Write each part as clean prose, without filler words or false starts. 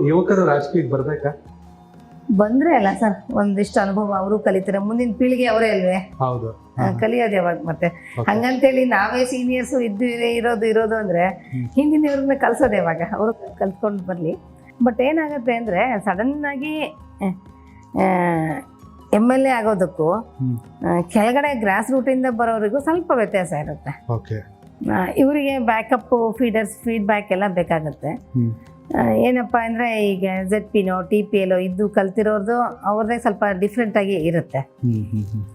ಯುವಕರು ರಾಜಕೀಯಕ್ಕೆ ಬರ್ಬೇಕಾ? ಬಂದ್ರೆ ಅಲ್ಲ ಸರ್ ಒಂದಿಷ್ಟು ಅನುಭವ ಅವರು ಕಲಿತಾರೆ, ಮುಂದಿನ ಪೀಳಿಗೆ ಅವರೇ ಅಲ್ವೇ ಹೌದು. ಕಲಿಯೋದು ಯಾವಾಗ ಮತ್ತೆ? ಹಂಗಂತೇಳಿ ನಾವೇ ಸೀನಿಯರ್ಸ್ ಇರೋದು ಅಂದ್ರೆ ಹಿಂದಿನವ್ರನ್ನ ಕಲ್ಸೋದು ಯಾವಾಗ? ಅವರು ಕಲ್ತ್ಕೊಂಡು ಬರಲಿ. ಬಟ್ ಏನಾಗುತ್ತೆ ಅಂದರೆ ಸಡನ್ ಆಗಿ MLA ಆಗೋದಕ್ಕೂ ಕೆಳಗಡೆ ಗ್ರಾಸ್ ರೂಟಿಂದ ಬರೋರಿಗೂ ಸ್ವಲ್ಪ ವ್ಯತ್ಯಾಸ ಇರುತ್ತೆ. ಇವರಿಗೆ ಬ್ಯಾಕಪ್ ಫೀಡ್ಬ್ಯಾಕ್ ಎಲ್ಲ ಬೇಕಾಗುತ್ತೆ. ಏನಪ್ಪ ಅಂದರೆ ಈಗ ZPನೋ TPLೋ ಇದ್ದು ಕಲ್ತಿರೋದು ಅವ್ರದ್ದೇ ಸ್ವಲ್ಪ ಡಿಫ್ರೆಂಟಾಗಿ ಇರುತ್ತೆ.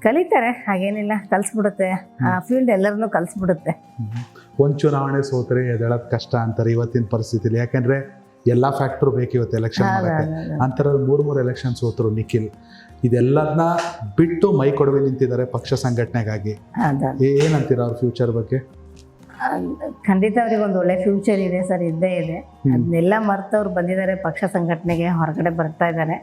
ಕಲಿತಾರೆ, ಹಾಗೇನಿಲ್ಲ, ಕಲಿಸ್ಬಿಡುತ್ತೆ. ಆ ಫೀಲ್ಡ್ ಎಲ್ಲರನ್ನೂ ಕಲಿಸ್ಬಿಡುತ್ತೆ. ಒಂದು ಚುನಾವಣೆ ಸೋತ್ರೆ ಎದ್ದೇಳೋದು ಕಷ್ಟ ಅಂತಾರೆ ಇವತ್ತಿನ ಪರಿಸ್ಥಿತಿಲಿ. ಯಾಕಂದರೆ ಎಲ್ಲ ಫ್ಯಾಕ್ಟ್ರು ಬೇಕು ಇವತ್ತು ಎಲೆಕ್ಷನ್ ಮಾಡೋಕ್ಕೆ. ಅಂಥದ್ರಲ್ಲಿ 3 ಎಲೆಕ್ಷನ್ ಸೋತರು ನಿಖಿಲ್. ಇದೆಲ್ಲದನ್ನ ಬಿಟ್ಟು ಮೈ ಕೊಡವೆ ನಿಂತಿದ್ದಾರೆ ಪಕ್ಷ ಸಂಘಟನೆಗಾಗಿ. ಏನಂತೀರ ಅವ್ರ ಫ್ಯೂಚರ್ ಬಗ್ಗೆ? ಖಂಡಿತ ಅವ್ರಿಗೆ ಒಂದು ಒಳ್ಳೆ ಫ್ಯೂಚರ್ ಇದೆ ಸರ್, ಇದ್ದೇ ಇದೆ. ಅದನ್ನೆಲ್ಲ ಮರೆತವ್ರು ಬಂದಿದ್ದಾರೆ ಪಕ್ಷ ಸಂಘಟನೆಗೆ, ಹೊರಗಡೆ ಬರ್ತಾ ಇದ್ದಾರೆ.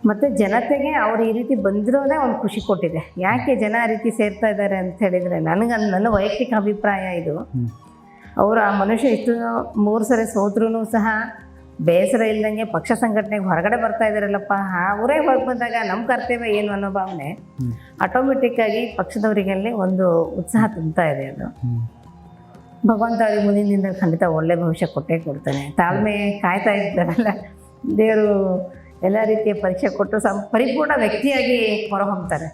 ಮತ್ತು ಜನತೆಗೆ ಅವ್ರು ಈ ರೀತಿ ಬಂದಿರೋದೇ ಒಂದು ಖುಷಿ ಕೊಟ್ಟಿದೆ. ಯಾಕೆ ಜನ ಆ ರೀತಿ ಸೇರ್ತಾ ಇದ್ದಾರೆ ಅಂತ ಹೇಳಿದರೆ, ನನ್ನ ವೈಯಕ್ತಿಕ ಅಭಿಪ್ರಾಯ ಇದು. ಅವರು ಆ ಮನುಷ್ಯ ಇಷ್ಟು 3 ಸರಿ ಸೋತ್ರೂ ಸಹ ಬೇಸರ ಇಲ್ದಂಗೆ ಪಕ್ಷ ಸಂಘಟನೆಗೆ ಹೊರಗಡೆ ಬರ್ತಾ ಇದ್ದಾರಲ್ಲಪ್ಪ, ಅವರೇ ಹೊರಗೆ ಬಂದಾಗ ನಮ್ಮ ಕರ್ತವ್ಯ ಏನು ಅನ್ನೋ ಭಾವನೆ ಆಟೋಮೆಟಿಕ್ಕಾಗಿ ಪಕ್ಷದವರಿಗಲ್ಲಿ ಒಂದು ಉತ್ಸಾಹ ತುಂಬ್ತಾ ಇದೆ. ಅದು ಭಗವಂತ ಅವ್ರಿಗೆ ಮುಂದಿನ ದಿನದಲ್ಲಿ ಖಂಡಿತ ಒಳ್ಳೆ ಭವಿಷ್ಯ ಕೊಟ್ಟೇ ಕೊಡ್ತಾನೆ. ತಾಳ್ಮೆ ಕಾಯ್ತಾ ಇದ್ದಾರಲ್ಲ, ದೇವರು ಎಲ್ಲ ರೀತಿಯ ಪರೀಕ್ಷೆ ಕೊಟ್ಟು ಪರಿಪೂರ್ಣ ವ್ಯಕ್ತಿಯಾಗಿ ಹೊರಹೊಮ್ತಾರೆ.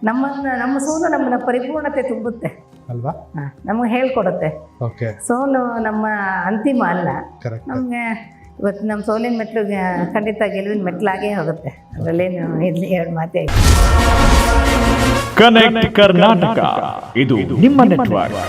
ನಮ್ಮ ಸೋಲು ನಮ್ಮನ್ನ ಪರಿಪೂರ್ಣತೆ ತುಂಬುತ್ತೆ ಅಲ್ವಾ, ನಮಗೆ ಹೇಳ್ಕೊಡುತ್ತೆ. ಸೋಲು ನಮ್ಮ ಅಂತಿಮ ಅಲ್ಲ, ನಮಗೆ ಇವತ್ತು ನಮ್ಮ ಸೋಲಿನ ಮೆಟ್ಲು ಖಂಡಿತ ಗೆಲುವಿನ ಮೆಟ್ಲಾಗೇ ಹೋಗುತ್ತೆ. ಅದರಲ್ಲೇನು ಇಲ್ಲಿ 2 ಮಾತೇ ಆಯ್ತು. ಕನೆಕ್ಟ್ ಕರ್ನಾಟಕ, ಇದು ನಿಮ್ಮ ನೆಟ್ವರ್ಕ್.